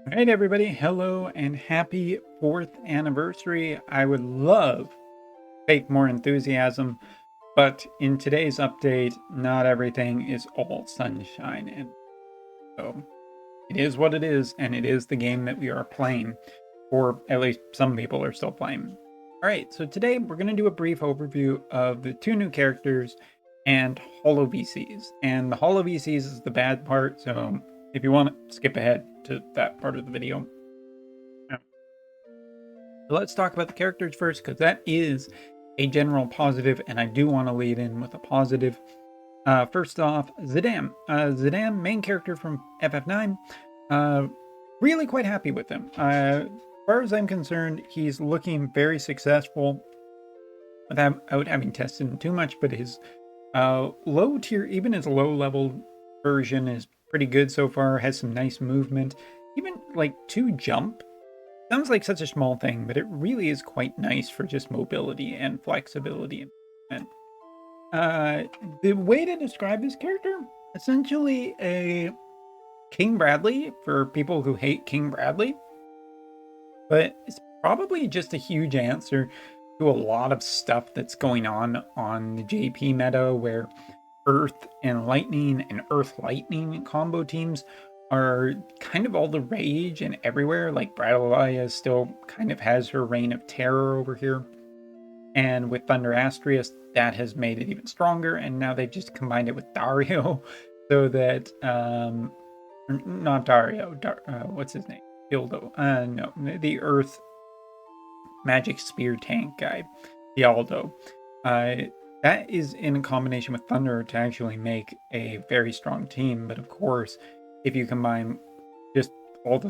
All right, everybody. Hello and happy 4th anniversary. I would love fake more enthusiasm, but in today's update, not everything is all sunshine. And so it is what it is, and it is the game that we are playing, or at least some people are still playing. All right, so today we're going to do a brief overview of the two new characters and Holo VCs. And the Holo VCs is the bad part, so if you want to skip ahead to that part of the video. So let's talk about the characters first, because that is a general positive, and I do want to lead in with a positive. First off, Zidane. Zidane, main character from FF9. Really quite happy with him. As far as I'm concerned, he's looking very successful without having tested him too much, but his low tier, even his low level version is pretty good so far, has some nice movement. Even like 2 jump sounds like such a small thing, but it really is quite nice for just mobility and flexibility. And the way to describe this character, essentially a King Bradley for people who hate King Bradley, but it's probably just a huge answer to a lot of stuff that's going on the JP meta, where Earth and Lightning and Earth Lightning combo teams are kind of all the rage and everywhere. Like Bradalaya still kind of has her reign of terror over here. And with Thunder Astrius, that has made it even stronger. And now they've just combined it with Dario so that, not Dario, what's his name? Gildo. No, the Earth Magic Spear tank guy, Dialdo. That is in combination with Thunder to actually make a very strong team. But of course, if you combine just all the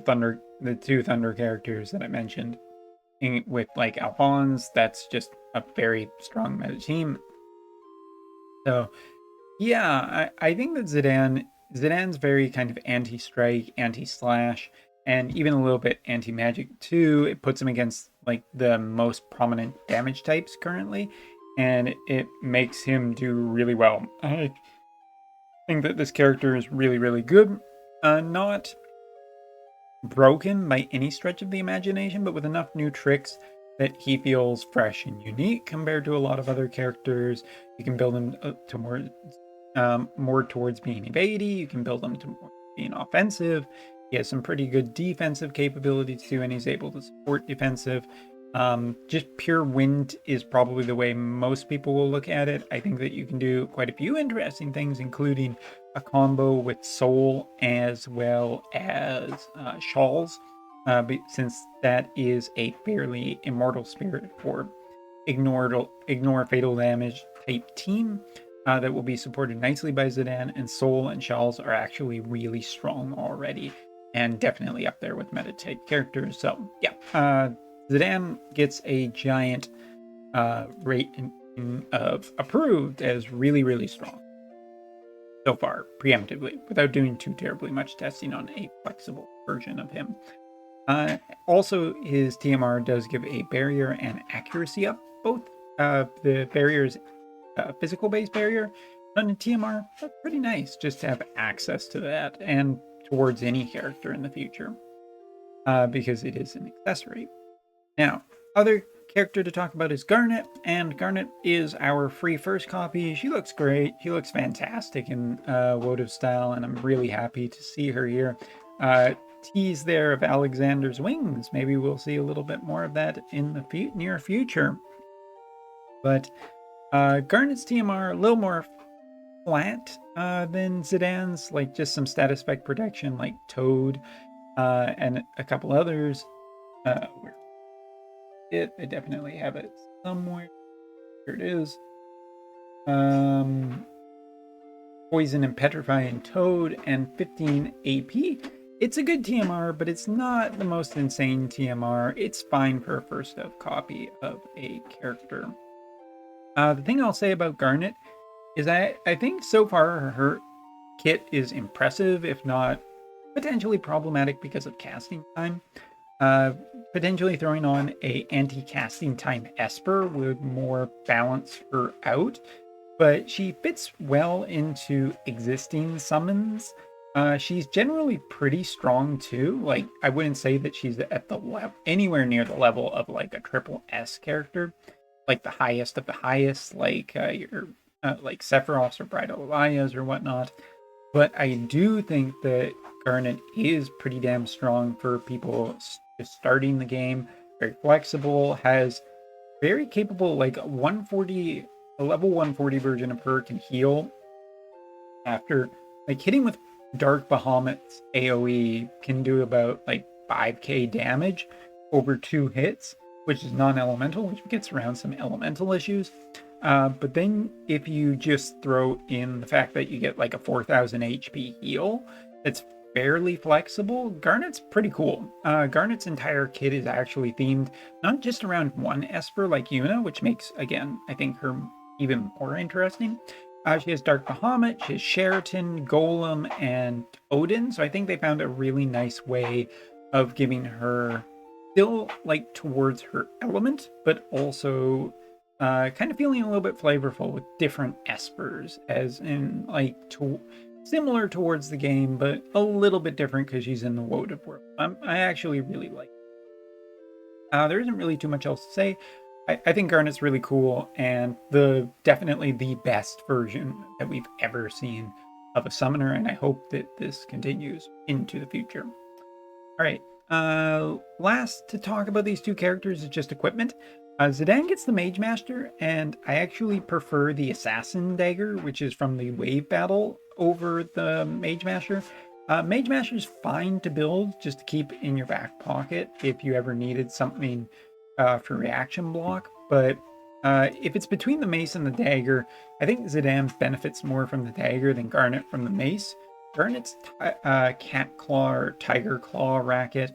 2 Thunder characters that I mentioned with like Alphonse, that's just a very strong meta team. So yeah, I think that Zidane's very kind of anti-strike, anti-slash, and even a little bit anti-magic too. It puts him against like the most prominent damage types currently, and it makes him do really well. I think that this character is really, really good. Not broken by any stretch of the imagination, but with enough new tricks that he feels fresh and unique compared to a lot of other characters. You can build him to more towards being evadey. You can build him to more being offensive. He has some pretty good defensive capabilities too, and he's able to support defensive. Just pure wind is probably the way most people will look at it. I think that you can do quite a few interesting things, including a combo with Soul as well as Shawls, since that is a fairly immortal spirit for ignore fatal damage type team. That will be supported nicely by Zidane, and Soul and Shawls are actually really strong already, and definitely up there with meta type characters. So yeah, Zidane gets a giant rate of approved as really, really strong so far, preemptively, without doing too terribly much testing on a flexible version of him. Also, his TMR does give a barrier and accuracy up. Both the barriers, physical-based barrier, and a TMR, that's pretty nice just to have access to that and towards any character in the future, because it is an accessory. Now, other character to talk about is Garnet, and Garnet is our free first copy. She looks great. She looks fantastic in Wotv style, and I'm really happy to see her here. Tease there of Alexander's wings. Maybe we'll see a little bit more of that in the near future. But Garnet's TMR a little more flat than Zidane's, like just some status spec protection like Toad and a couple others. I definitely have it somewhere. Here it is. Poison and Petrify and Toad and 15 AP. It's a good TMR, but it's not the most insane TMR. It's fine for a first of copy of a character. The thing I'll say about Garnet is I think so far her kit is impressive, if not potentially problematic because of casting time. Potentially throwing on a anti-casting time Esper would more balance her out, but she fits well into existing summons, She's generally pretty strong too. Like, I wouldn't say that she's at the level anywhere near the level of like a triple S character, like the highest of the highest, like your like Sephiroth's or Bridal Elias or whatnot. But I do think that Garnet is pretty damn strong for people just starting the game. Very flexible, has very capable, like 140, a level 140 version of her can heal after, like, hitting with Dark Bahamut's AoE can do about like 5k damage over 2 hits, which is non-elemental, which gets around some elemental issues. But then if you just throw in the fact that you get like a 4000 HP heal, that's fairly flexible. Garnet's pretty cool. Garnet's entire kit is actually themed not just around one Esper like Yuna, which makes, again, I think her even more interesting. She has Dark Bahamut, she has Sheraton, Golem, and Odin. So I think they found a really nice way of giving her still like towards her element, but also kind of feeling a little bit flavorful with different espers, as in like similar towards the game, but a little bit different because she's in the Wotv world. I actually really like it. There isn't really too much else to say. I think Garnet's really cool, and definitely the best version that we've ever seen of a summoner, and I hope that this continues into the future. All right, last to talk about these two characters is just equipment. Zidane gets the Mage Master, and I actually prefer the Assassin Dagger, which is from the Wave Battle, over the Mage Master. Mage Master is fine to build, just to keep in your back pocket if you ever needed something for reaction block, but if it's between the mace and the dagger, I think Zidane benefits more from the dagger than Garnet from the mace. Garnet's cat claw or tiger claw racket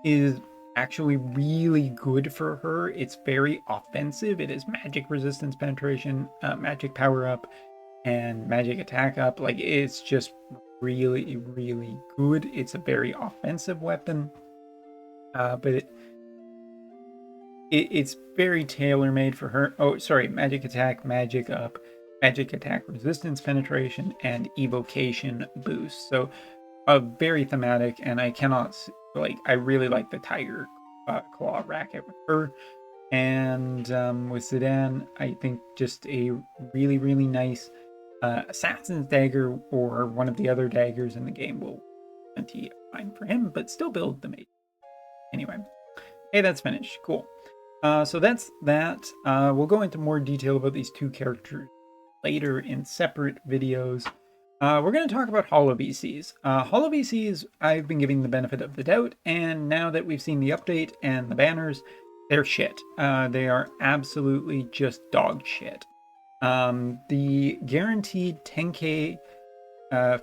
is actually really good for her. It's very offensive. It is magic resistance penetration, magic power up, and magic attack up. Like, it's just really, really good. It's a very offensive weapon, but it's very tailor-made for her. Oh, sorry, magic attack, magic up, magic attack resistance penetration, and evocation boost. So very thematic, and I cannot, like, I really like the tiger claw racket with her. And with Zidane, I think just a really, really nice assassin's dagger or one of the other daggers in the game will be fine for him, but still build the mage. Anyway, hey, that's finished. Cool. So that's that. We'll go into more detail about these two characters later in separate videos. We're going to talk about Holo VCs. Holo VCs, I've been giving the benefit of the doubt, and now that we've seen the update and the banners, they're shit. They are absolutely just dog shit. The guaranteed 10k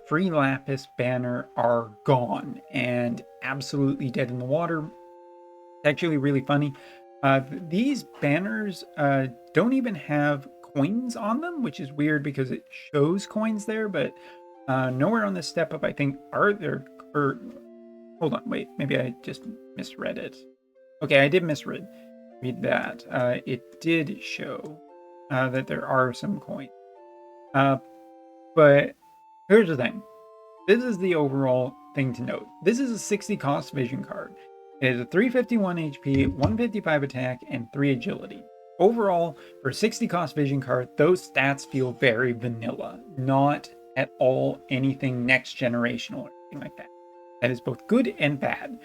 free Lapis banner are gone and absolutely dead in the water. It's actually really funny. These banners don't even have coins on them, which is weird because it shows coins there, but nowhere on this step up, I think, are there. Or hold on, wait, maybe I just misread it. Okay, I did misread that. It did show that there are some coins. But here's the thing. This is the overall thing to note. This is a 60 cost vision card. It is a 351 HP, 155 attack, and 3 agility. Overall, for a 60 cost vision card, those stats feel very vanilla. Not at all anything next generational or anything like that. That is both good and bad.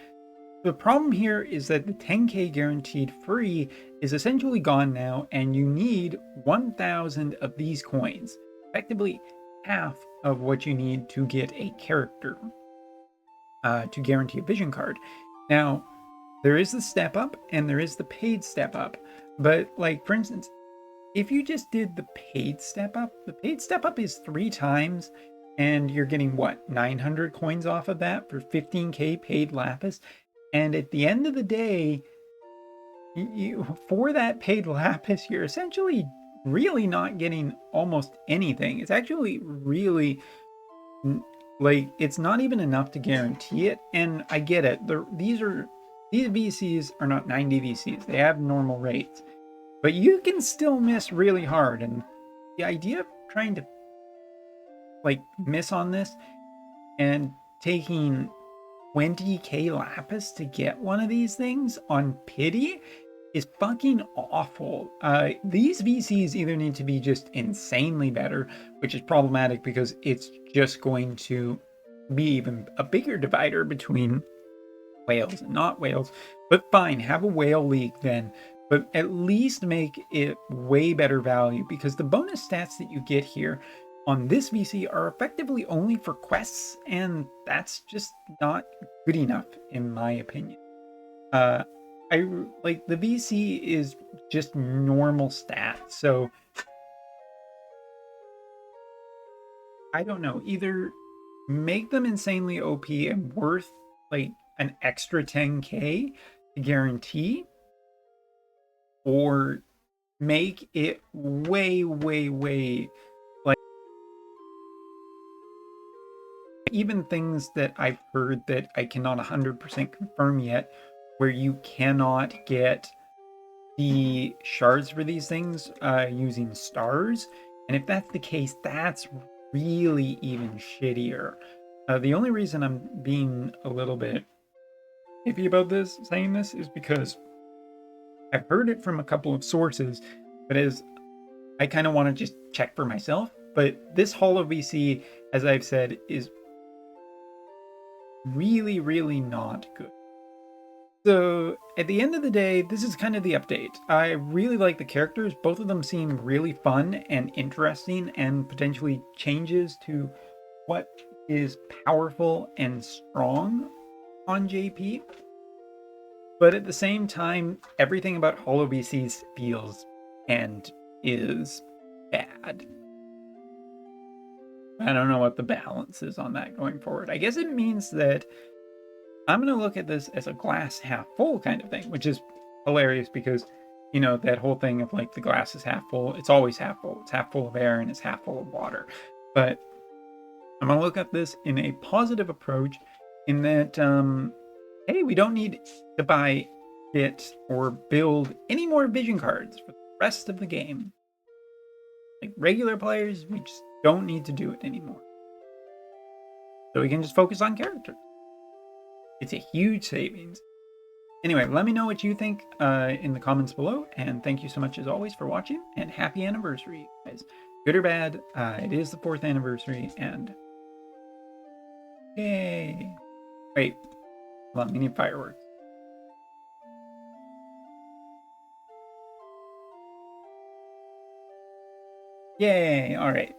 The problem here is that the 10k guaranteed free is essentially gone now, and you need 1,000 of these coins. Effectively half of what you need to get a character to guarantee a vision card. Now, there is the step up and there is the paid step up. But, like, for instance, if you just did the paid step up is 3 times, and you're getting, what, 900 coins off of that for 15k paid Lapis? And at the end of the day, for that paid Lapis, you're essentially really not getting almost anything. It's actually really, like, it's not even enough to guarantee it. And I get it. These VCs are not 90 VCs. They have normal rates. But you can still miss really hard. And the idea of trying to, like, miss on this and taking 20k lapis to get one of these things on pity is fucking awful. These VCs either need to be just insanely better, which is problematic because it's just going to be even a bigger divider between whales and not whales. But fine, have a whale league then, but at least make it way better value, because the bonus stats that you get here on this VC are effectively only for quests, and that's just not good enough in my opinion. I like the VC is just normal stats, so I don't know, either make them insanely OP and worth like an extra 10k to guarantee, or make it way like, even things that I've heard that I cannot 100% confirm yet, where you cannot get the shards for these things using stars. And if that's the case, that's really even shittier. The only reason I'm being a little bit iffy about this, saying this, is because I've heard it from a couple of sources, but as I kind of want to just check for myself. But this Holo VC, as I've said, is really not good. So at the end of the day, this is kind of the update. I really like the characters. Both of them seem really fun and interesting, and potentially changes to what is powerful and strong on JP. But at the same time, everything about Holo VCs feels and is bad. I don't know what the balance is on that going forward. I guess it means that I'm going to look at this as a glass half full kind of thing, which is hilarious because, you know, that whole thing of like the glass is half full. It's always half full. It's half full of air and it's half full of water. But I'm going to look at this in a positive approach, in that, hey, we don't need to buy, get, or build any more vision cards for the rest of the game. Like regular players, we just don't need to do it anymore. So we can just focus on characters. It's a huge savings. Anyway, let me know what you think in the comments below, and thank you so much as always for watching, and happy anniversary, guys. Good or bad, it is the 4th anniversary, and yay! Wait, hold on, we need fireworks. Yay! All right,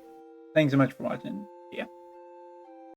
thanks so much for watching. Yeah.